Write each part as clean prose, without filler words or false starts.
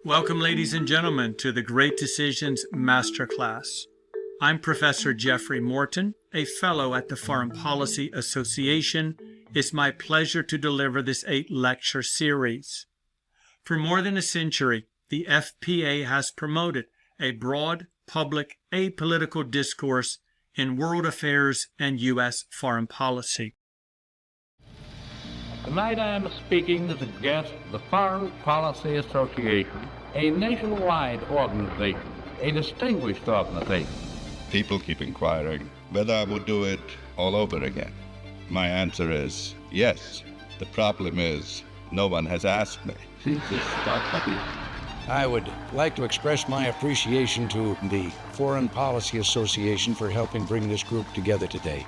Welcome, ladies and gentlemen, to the Great Decisions Masterclass. I'm Professor Jeffrey Morton, a fellow at the Foreign Policy Association. It's my pleasure to deliver this 8-lecture series. For more than a century, the FPA has promoted a broad, public, apolitical discourse in world affairs and U.S. foreign policy. Tonight I am speaking as a guest of the Foreign Policy Association, a nationwide organization, a distinguished organization. People keep inquiring whether I would do it all over again. My answer is yes. The problem is no one has asked me. I would like to express my appreciation to the Foreign Policy Association for helping bring this group together today.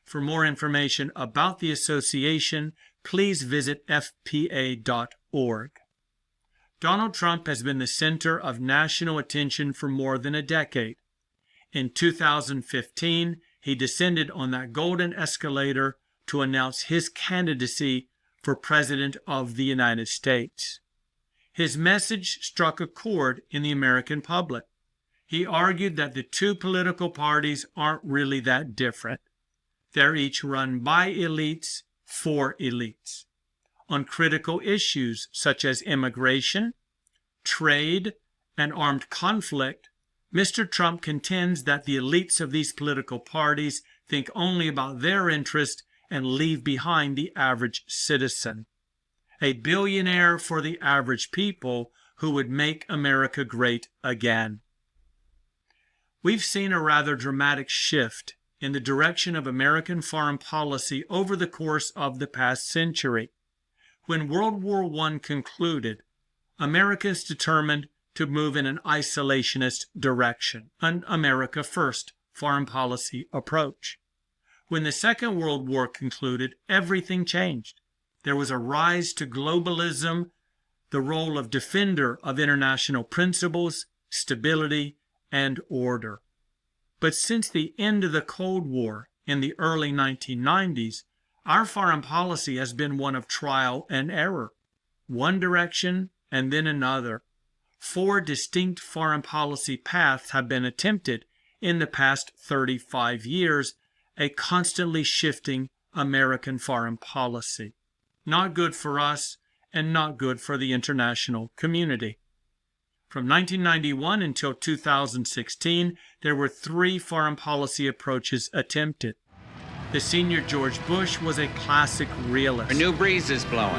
For more information about the association, please visit fpa.org. Donald Trump has been the center of national attention for more than a decade. In 2015, he descended on that golden escalator to announce his candidacy for President of the United States. His message struck a chord in the American public. He argued that the two political parties aren't really that different. They're each run by elites for elites. On critical issues such as immigration, trade, and armed conflict, Mr. Trump contends that the elites of these political parties think only about their interest and leave behind the average citizen. A billionaire for the average people who would make America great again. We've seen a rather dramatic shift in the direction of American foreign policy over the course of the past century. When World War I concluded, Americans determined to move in an isolationist direction, an America First foreign policy approach. When the Second World War concluded, everything changed. There was a rise to globalism, the role of defender of international principles, stability, and order. But since the end of the Cold War in the early 1990s, our foreign policy has been one of trial and error. One direction and then another. 4 distinct foreign policy paths have been attempted in the past 35 years, a constantly shifting American foreign policy. Not good for us and not good for the international community. From 1991 until 2016, there were 3 foreign policy approaches attempted. The senior George Bush was a classic realist. A new breeze is blowing.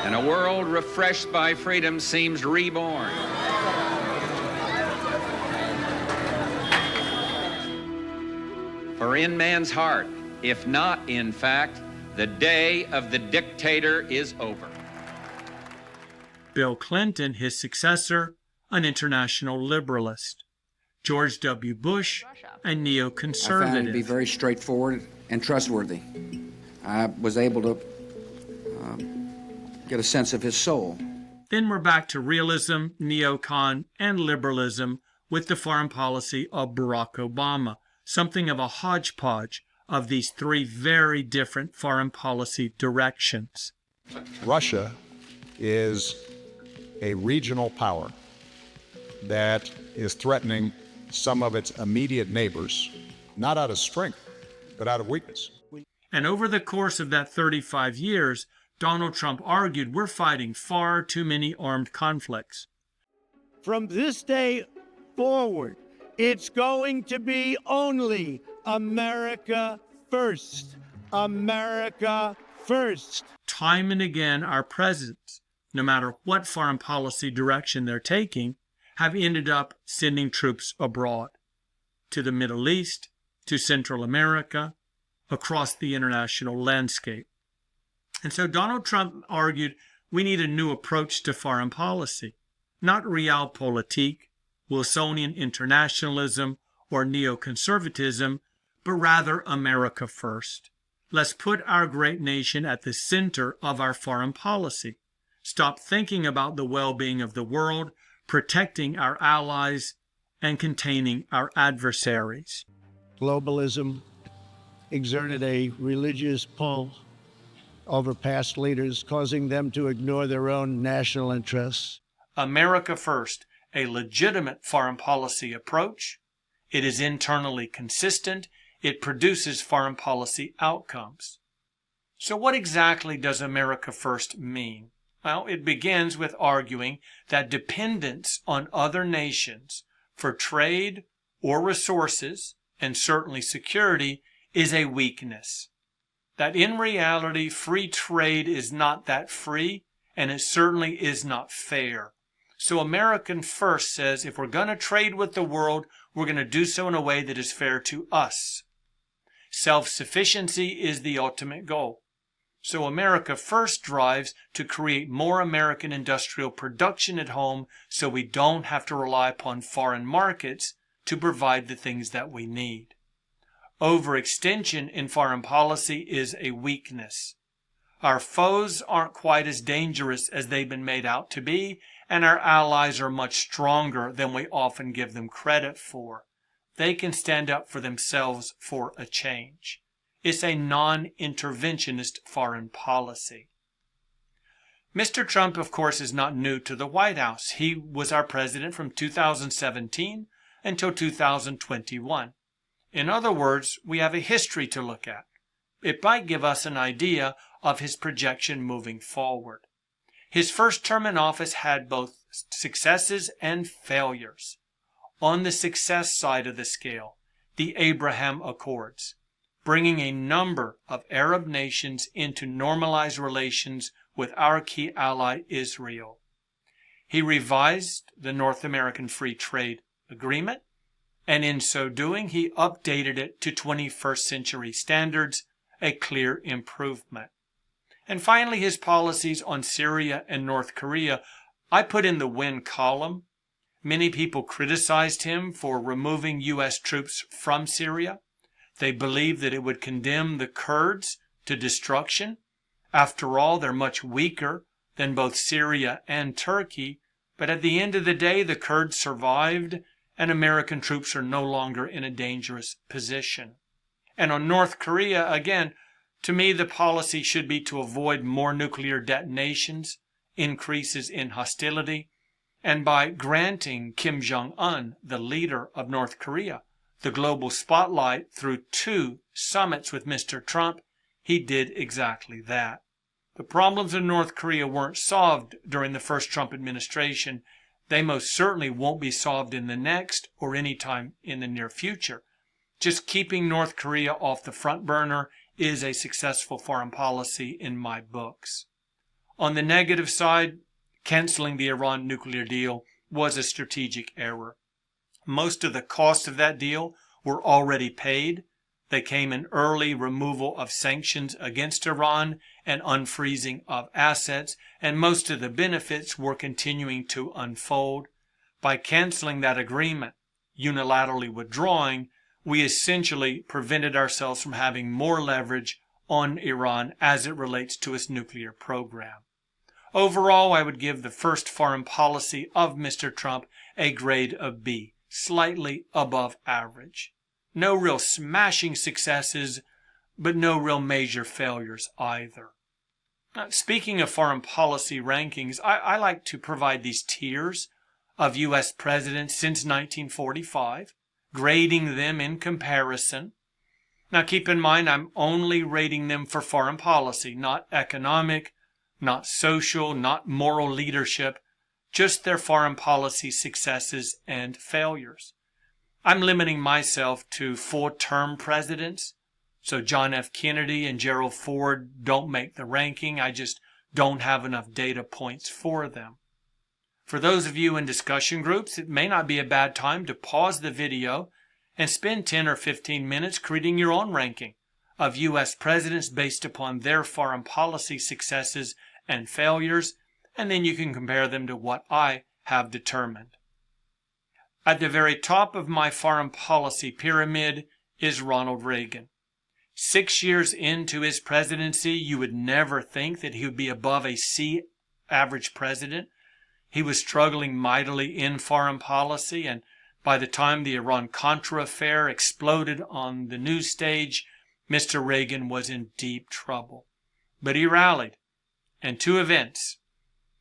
And a world refreshed by freedom seems reborn. For in man's heart, if not in fact, the day of the dictator is over. Bill Clinton, his successor, an international liberalist. George W. Bush, a neoconservative. I found him to be very straightforward and trustworthy. I was able to get a sense of his soul. Then we're back to realism, neocon, and liberalism with the foreign policy of Barack Obama, something of a hodgepodge of these 3 very different foreign policy directions. Russia is a regional power that is threatening some of its immediate neighbors, not out of strength, but out of weakness. And over the course of that 35 years, Donald Trump argued we're fighting far too many armed conflicts. From this day forward, it's going to be only America first. America first. Time and again, our presidents, no matter what foreign policy direction they're taking, have ended up sending troops abroad, to the Middle East, to Central America, across the international landscape. And so Donald Trump argued we need a new approach to foreign policy, not realpolitik, Wilsonian internationalism, or neoconservatism, but rather America first. Let's put our great nation at the center of our foreign policy. Stop thinking about the well-being of the world, protecting our allies, and containing our adversaries. Globalism exerted a religious pull over past leaders, causing them to ignore their own national interests. America First, a legitimate foreign policy approach. It is internally consistent. It produces foreign policy outcomes. So what exactly does America First mean? Well, it begins with arguing that dependence on other nations for trade or resources, and certainly security, is a weakness. That in reality, free trade is not that free, and it certainly is not fair. So American First says if we're going to trade with the world, we're going to do so in a way that is fair to us. Self-sufficiency is the ultimate goal. So America First drives to create more American industrial production at home so we don't have to rely upon foreign markets to provide the things that we need. Overextension in foreign policy is a weakness. Our foes aren't quite as dangerous as they've been made out to be, and our allies are much stronger than we often give them credit for. They can stand up for themselves for a change. It's a non-interventionist foreign policy. Mr. Trump, of course, is not new to the White House. He was our president from 2017 until 2021. In other words, we have a history to look at. It might give us an idea of his projection moving forward. His first term in office had both successes and failures. On the success side of the scale, the Abraham Accords, bringing a number of Arab nations into normalized relations with our key ally Israel. He revised the North American Free Trade Agreement, and in so doing, he updated it to 21st century standards, a clear improvement. And finally, his policies on Syria and North Korea, I put in the win column. Many people criticized him for removing U.S. troops from Syria. They believed that it would condemn the Kurds to destruction. After all, they're much weaker than both Syria and Turkey. But at the end of the day, the Kurds survived, and American troops are no longer in a dangerous position. And on North Korea, again, to me, the policy should be to avoid more nuclear detonations, increases in hostility, and by granting Kim Jong-un, the leader of North Korea, the global spotlight through 2 summits with Mr. Trump, he did exactly that. The problems in North Korea weren't solved during the first Trump administration. They most certainly won't be solved in the next or any time in the near future. Just keeping North Korea off the front burner is a successful foreign policy in my books. On the negative side, canceling the Iran nuclear deal was a strategic error. Most of the costs of that deal were already paid. They came in early removal of sanctions against Iran and unfreezing of assets, and most of the benefits were continuing to unfold. By canceling that agreement, unilaterally withdrawing, we essentially prevented ourselves from having more leverage on Iran as it relates to its nuclear program. Overall, I would give the first foreign policy of Mr. Trump a grade of B, slightly above average. No real smashing successes, but no real major failures either. Now, speaking of foreign policy rankings, I like to provide these tiers of U.S. presidents since 1945, grading them in comparison. Now keep in mind, I'm only rating them for foreign policy, not economic, not social, not moral leadership, just their foreign policy successes and failures. I'm limiting myself to 4-term presidents, so John F. Kennedy and Gerald Ford don't make the ranking. I just don't have enough data points for them. For those of you in discussion groups, it may not be a bad time to pause the video and spend 10 or 15 minutes creating your own ranking of U.S. presidents based upon their foreign policy successes and failures, and then you can compare them to what I have determined. At the very top of my foreign policy pyramid is Ronald Reagan. 6 years into his presidency, you would never think that he would be above a C average president. He was struggling mightily in foreign policy, and By the time the Iran-Contra affair exploded on the news stage, Mr. Reagan was in deep trouble. But he rallied, and two events,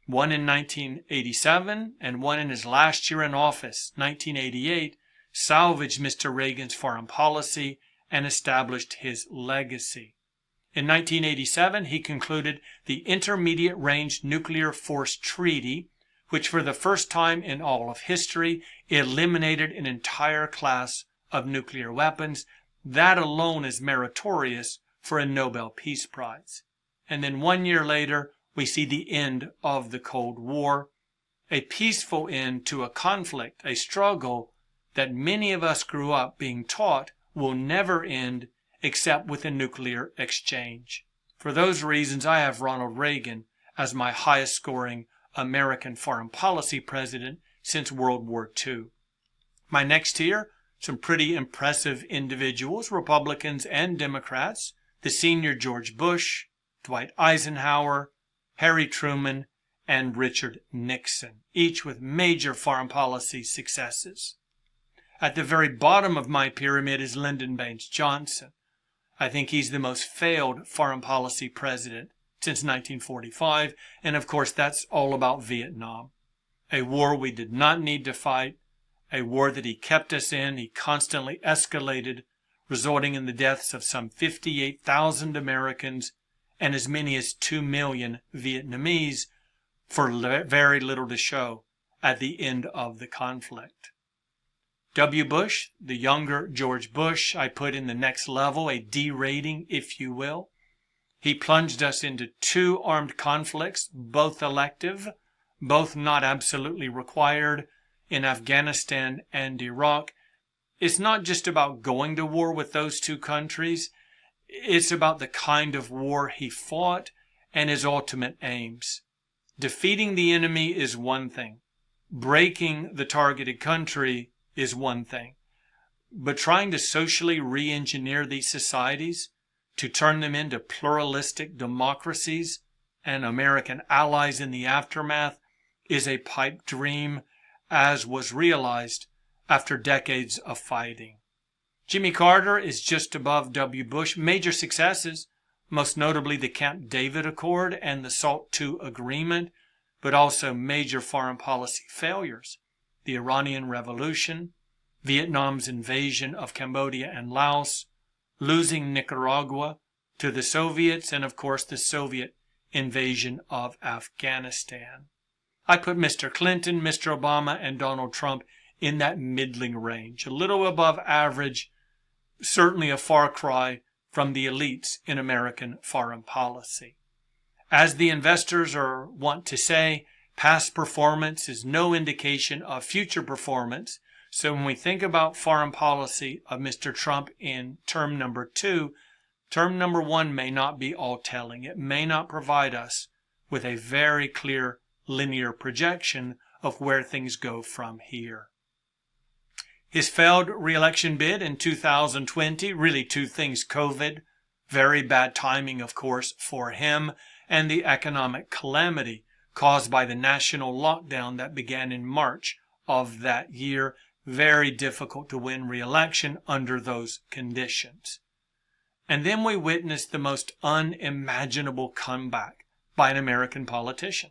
one in 1987 and one in his last year in office, 1988, salvaged Mr. Reagan's foreign policy and established his legacy. In 1987, he concluded the Intermediate Range Nuclear Force Treaty, which for the first time in all of history eliminated an entire class of nuclear weapons. That alone is meritorious for a Nobel Peace Prize. And then 1 year later, we see the end of the Cold War, a peaceful end to a conflict, a struggle that many of us grew up being taught will never end except with a nuclear exchange. For those reasons, I have Ronald Reagan as my highest scoring American foreign policy president since World War II. My next tier, some pretty impressive individuals, Republicans and Democrats, the senior George Bush, Dwight Eisenhower, Harry Truman, and Richard Nixon, each with major foreign policy successes. At the very bottom of my pyramid is Lyndon Baines Johnson. I think he's the most failed foreign policy president since 1945, and of course that's all about Vietnam. A war we did not need to fight, a war that he kept us in, he constantly escalated, resulting in the deaths of some 58,000 Americans and as many as 2 million Vietnamese for very little to show at the end of the conflict. W. Bush, the younger George Bush, I put in the next level, a D rating, if you will. He plunged us into 2 armed conflicts, both elective, both not absolutely required, in Afghanistan and Iraq. It's not just about going to war with those 2 countries. It's about the kind of war he fought and his ultimate aims. Defeating the enemy is one thing. Breaking the targeted country is one thing. But trying to socially re-engineer these societies, to turn them into pluralistic democracies and American allies in the aftermath, is a pipe dream, as was realized after decades of fighting. Jimmy Carter is just above W. Bush. Major successes, most notably the Camp David Accord and the SALT II Agreement, but also major foreign policy failures. The Iranian Revolution, Vietnam's invasion of Cambodia and Laos, losing Nicaragua to the Soviets, and of course the Soviet invasion of Afghanistan. I put Mr. Clinton, Mr. Obama, and Donald Trump in that middling range, a little above average, certainly a far cry from the elites in American foreign policy. As the investors want to say, past performance is no indication of future performance. So when we think about foreign policy of Mr. Trump in term number 2, term number 1 may not be all telling. It may not provide us with a very clear linear projection of where things go from here. His failed re-election bid in 2020, really 2 things: COVID, very bad timing, of course, for him, and the economic calamity caused by the national lockdown that began in March of that year. Very difficult to win re-election under those conditions. And then we witnessed the most unimaginable comeback by an American politician.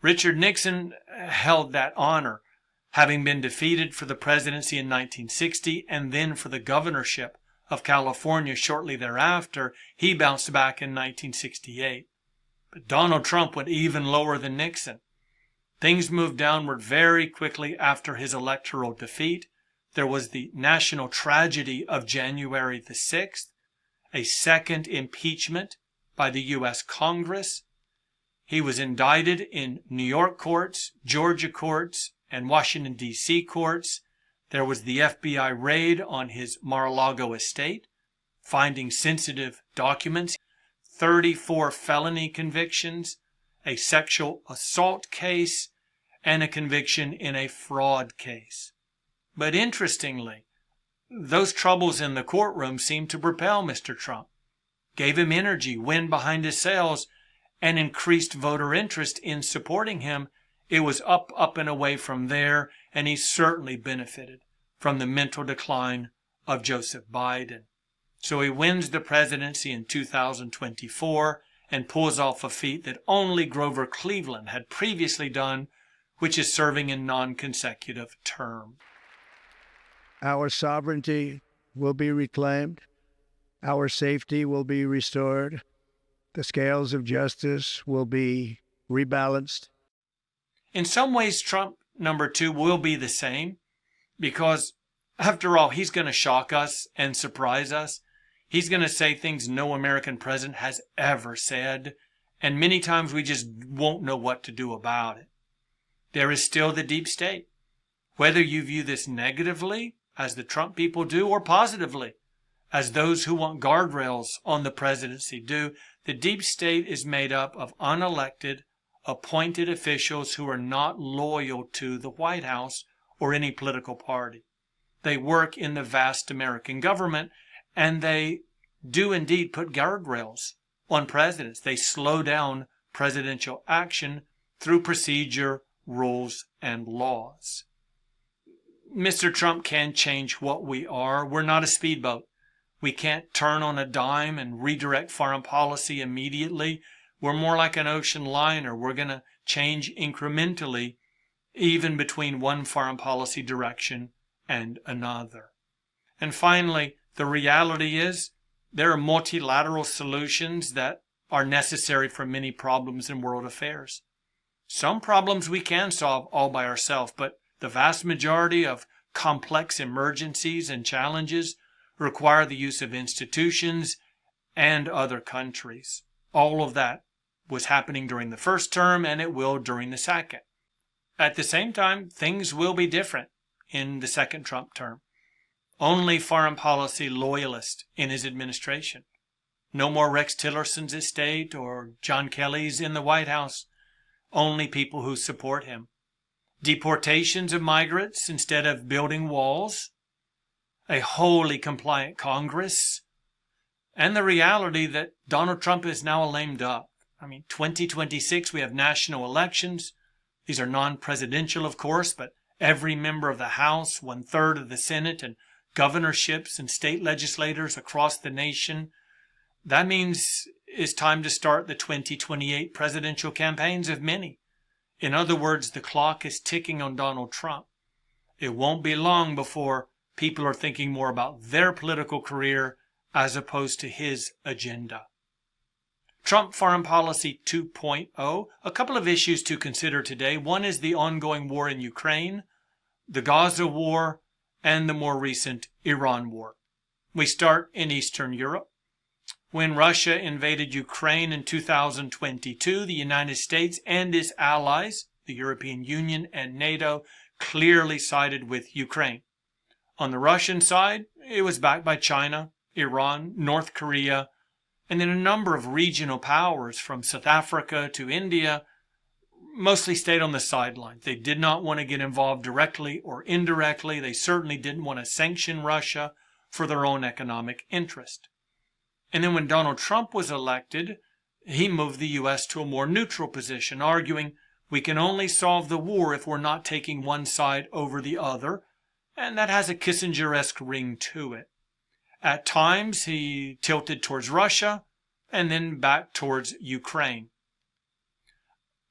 Richard Nixon held that honor, having been defeated for the presidency in 1960 and then for the governorship of California shortly thereafter. He bounced back in 1968. But Donald Trump went even lower than Nixon. Things moved downward very quickly after his electoral defeat. There was the national tragedy of January the 6th, a second impeachment by the U.S. Congress. He was indicted in New York courts, Georgia courts, and Washington, D.C. courts. There was the FBI raid on his Mar-a-Lago estate, finding sensitive documents, 34 felony convictions, a sexual assault case, and a conviction in a fraud case. But interestingly, those troubles in the courtroom seemed to propel Mr. Trump, gave him energy, wind behind his sails, and increased voter interest in supporting him. It was up, and away from there, and he certainly benefited from the mental decline of Joseph Biden. So he wins the presidency in 2024 and pulls off a feat that only Grover Cleveland had previously done, which is serving in non-consecutive terms. Our sovereignty will be reclaimed. Our safety will be restored. The scales of justice will be rebalanced. In some ways, Trump #2 will be the same because, after all, he's going to shock us and surprise us. He's going to say things no American president has ever said, and many times we just won't know what to do about it. There is still the deep state. Whether you view this negatively, as the Trump people do, or positively, as those who want guardrails on the presidency do, the deep state is made up of unelected, appointed officials who are not loyal to the White House or any political party. They work in the vast American government, and they do indeed put guardrails on presidents. They slow down presidential action through procedure, rules, and laws. Mr. Trump can change what we are. We're not a speedboat. We can't turn on a dime and redirect foreign policy immediately. We're more like an ocean liner. We're going to change incrementally, even between one foreign policy direction and another. And finally, the reality is there are multilateral solutions that are necessary for many problems in world affairs. Some problems we can solve all by ourselves, but the vast majority of complex emergencies and challenges require the use of institutions and other countries. All of that was happening during the first term, and it will during the second. At the same time, things will be different in the second Trump term. Only foreign policy loyalists in his administration. No more Rex Tillerson's estate or John Kelly's in the White House. Only people who support him. Deportations of migrants instead of building walls. A wholly compliant Congress. And the reality that Donald Trump is now a lame duck. 2026 we have national elections. These are non-presidential, of course, but every member of the House, 1/3 of the Senate, and governorships and state legislators across the nation. That means it's time to start the 2028 presidential campaigns of many. In other words, the clock is ticking on Donald Trump. It won't be long before people are thinking more about their political career as opposed to his agenda. Trump Foreign Policy 2.0, a couple of issues to consider today. One is the ongoing war in Ukraine, the Gaza war, and the more recent Iran war. We start in Eastern Europe. When Russia invaded Ukraine in 2022, the United States and its allies, the European Union and NATO, clearly sided with Ukraine. On the Russian side, it was backed by China, Iran, North Korea, and then a number of regional powers from South Africa to India mostly stayed on the sidelines. They did not want to get involved directly or indirectly. They certainly didn't want to sanction Russia for their own economic interest. And then when Donald Trump was elected, he moved the U.S. to a more neutral position, arguing we can only solve the war if we're not taking one side over the other, and that has a Kissinger-esque ring to it. At times, he tilted towards Russia and then back towards Ukraine.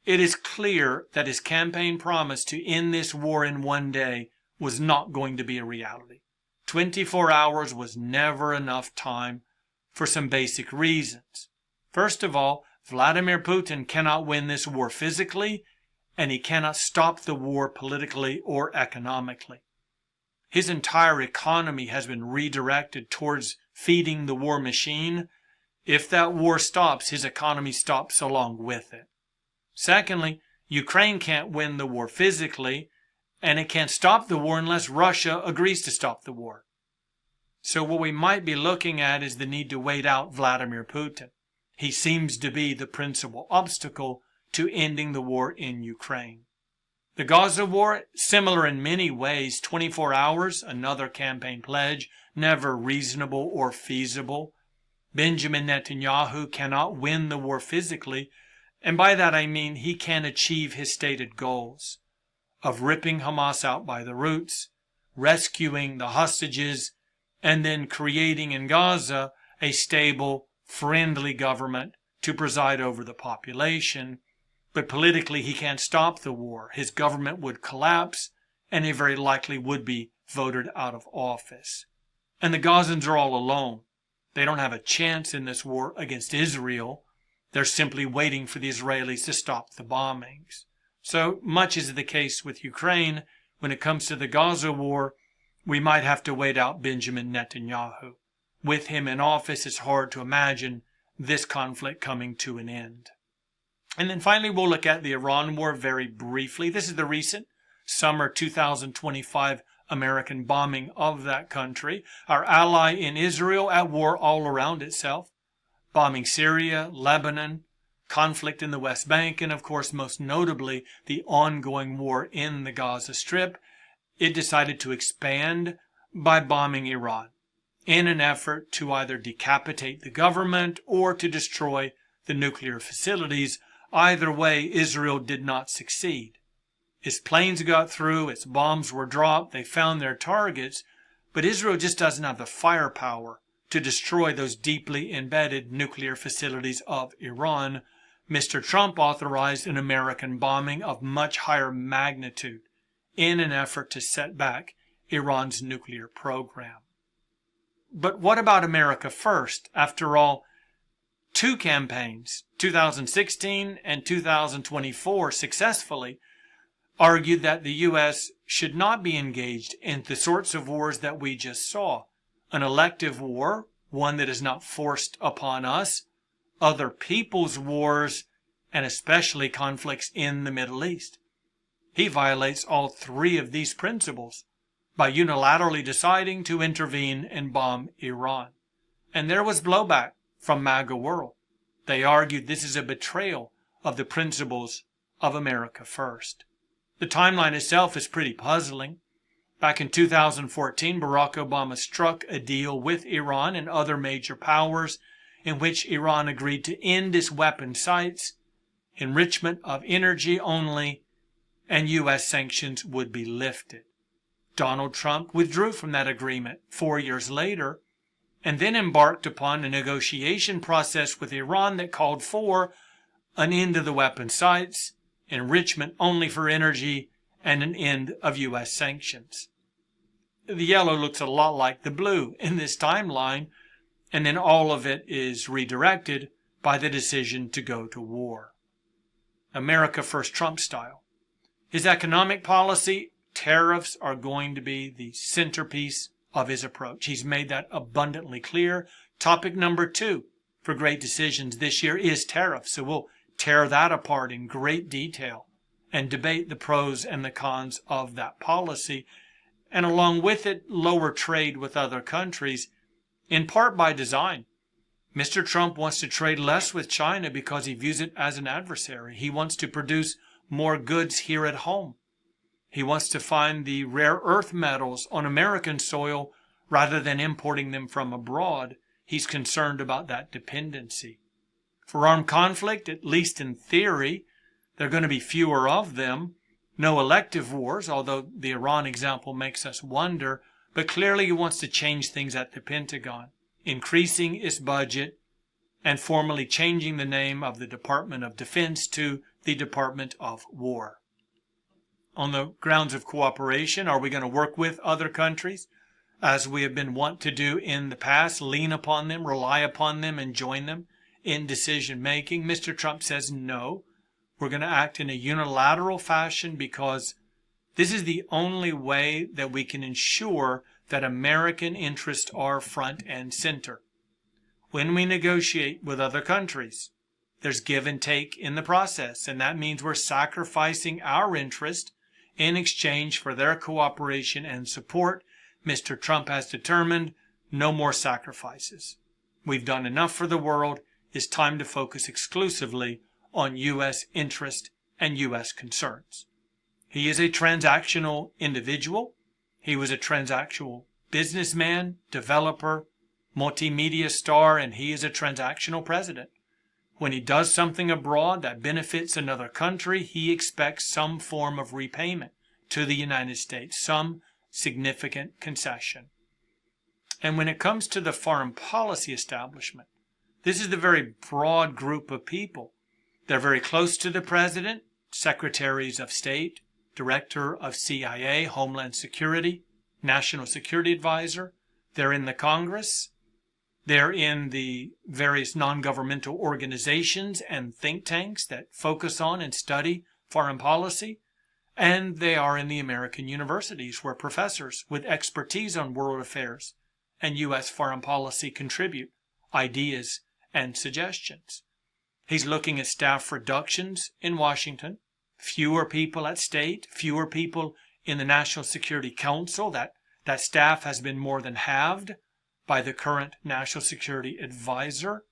It is clear that his campaign promise to end this war in one day was not going to be a reality. 24 hours was never enough time for some basic reasons. First of all, Vladimir Putin cannot win this war physically, and he cannot stop the war politically or economically. His entire economy has been redirected towards feeding the war machine. If that war stops, his economy stops along with it. Secondly, Ukraine can't win the war physically, and it can't stop the war unless Russia agrees to stop the war. So what we might be looking at is the need to wait out Vladimir Putin. He seems to be the principal obstacle to ending the war in Ukraine. The Gaza war, similar in many ways, 24 hours, another campaign pledge, never reasonable or feasible. Benjamin Netanyahu cannot win the war physically, and by that I mean he can't achieve his stated goals of ripping Hamas out by the roots, rescuing the hostages, and then creating in Gaza a stable, friendly government to preside over the population. But politically, he can't stop the war. His government would collapse, and he very likely would be voted out of office. And the Gazans are all alone. They don't have a chance in this war against Israel. They're simply waiting for the Israelis to stop the bombings. So much is the case with Ukraine. When it comes to the Gaza war, we might have to wait out Benjamin Netanyahu. With him in office, it's hard to imagine this conflict coming to an end. And then finally, we'll look at the Iran war very briefly. This is the recent summer 2025 American bombing of that country. Our ally in Israel at war all around itself, bombing Syria, Lebanon, conflict in the West Bank, and of course, most notably, the ongoing war in the Gaza Strip. It decided to expand by bombing Iran in an effort to either decapitate the government or to destroy the nuclear facilities. Either way, Israel did not succeed. Its planes got through, its bombs were dropped, they found their targets, but Israel just doesn't have the firepower to destroy those deeply embedded nuclear facilities of Iran. Mr. Trump authorized an American bombing of much higher magnitude in an effort to set back Iran's nuclear program. But what about America first? After all, two campaigns, 2016 and 2024, successfully argued that the U.S. should not be engaged in the sorts of wars that we just saw. An elective war, one that is not forced upon us, other people's wars, and especially conflicts in the Middle East. He violates all three of these principles by unilaterally deciding to intervene and bomb Iran. And there was blowback from MAGA world. They argued this is a betrayal of the principles of America first. The timeline itself is pretty puzzling. Back in 2014, Barack Obama struck a deal with Iran and other major powers in which Iran agreed to end its weapon sites, enrichment of energy only, and U.S. sanctions would be lifted. Donald Trump withdrew from that agreement 4 years later and then embarked upon a negotiation process with Iran that called for an end to the weapon sites, enrichment only for energy, and an end of U.S. sanctions. The yellow looks a lot like the blue in this timeline, and then all of it is redirected by the decision to go to war. America first Trump style. His economic policy, tariffs are going to be the centerpiece of his approach. He's made that abundantly clear. Topic number 2 for great decisions this year is tariffs. So we'll tear that apart in great detail and debate the pros and the cons of that policy. And along with it, lower trade with other countries, in part by design. Mr. Trump wants to trade less with China because he views it as an adversary. He wants to produce more goods here at home. He wants to find the rare earth metals on American soil rather than importing them from abroad. He's concerned about that dependency. For armed conflict, at least in theory, there are going to be fewer of them. No elective wars, although the Iran example makes us wonder, but clearly he wants to change things at the Pentagon, increasing its budget and formally changing the name of the Department of Defense to the Department of War. On the grounds of cooperation, are we going to work with other countries, as we have been wont to do in the past, lean upon them, rely upon them, and join them in decision making? Mr. Trump says no. We're going to act in a unilateral fashion because this is the only way that we can ensure that American interests are front and center. When we negotiate with other countries, there's give and take in the process, and that means we're sacrificing our interest in exchange for their cooperation and support. Mr. Trump has determined no more sacrifices. We've done enough for the world. It's time to focus exclusively on U.S. interest and U.S. concerns. He is a transactional individual. He was a transactional businessman, developer, multimedia star, and he is a transactional president. When he does something abroad that benefits another country, he expects some form of repayment to the United States, some significant concession. And when it comes to the foreign policy establishment, this is the very broad group of people. They're very close to the president, secretaries of state, director of CIA, Homeland Security, National Security Advisor. They're in the Congress. They're in the various non-governmental organizations and think tanks that focus on and study foreign policy. And they are in the American universities where professors with expertise on world affairs and U.S. foreign policy contribute ideas and suggestions. He's looking at staff reductions in Washington, fewer people at state, fewer people in the National Security Council. That staff has been more than halved by the current National Security Advisor.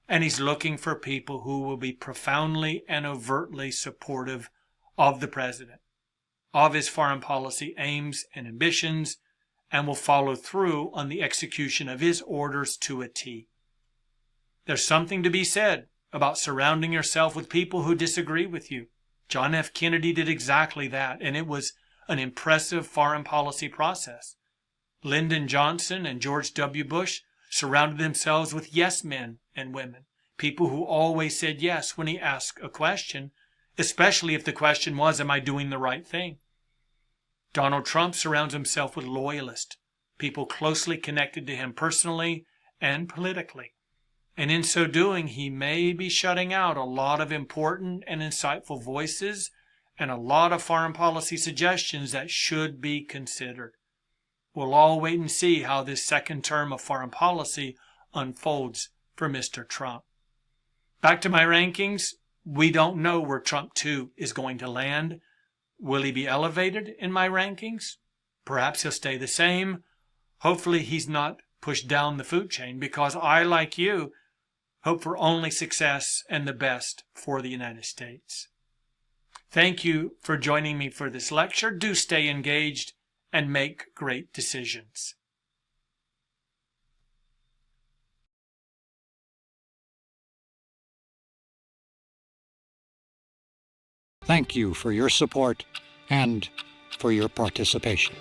And he's looking for people who will be profoundly and overtly supportive of the president, of his foreign policy aims and ambitions, and will follow through on the execution of his orders to a T. There's something to be said about surrounding yourself with people who disagree with you. John F. Kennedy did exactly that, and it was an impressive foreign policy process. Lyndon Johnson and George W. Bush surrounded themselves with yes men and women, people who always said yes when he asked a question, especially if the question was, am I doing the right thing? Donald Trump surrounds himself with loyalists, people closely connected to him personally and politically. And in so doing, he may be shutting out a lot of important and insightful voices and a lot of foreign policy suggestions that should be considered. We'll all wait and see how this second term of foreign policy unfolds for Mr. Trump. Back to my rankings, we don't know where Trump 2 is going to land. Will he be elevated in my rankings? Perhaps he'll stay the same. Hopefully he's not pushed down the food chain, because I, like you, hope for only success and the best for the United States. Thank you for joining me for this lecture. Do stay engaged and make great decisions. Thank you for your support and for your participation.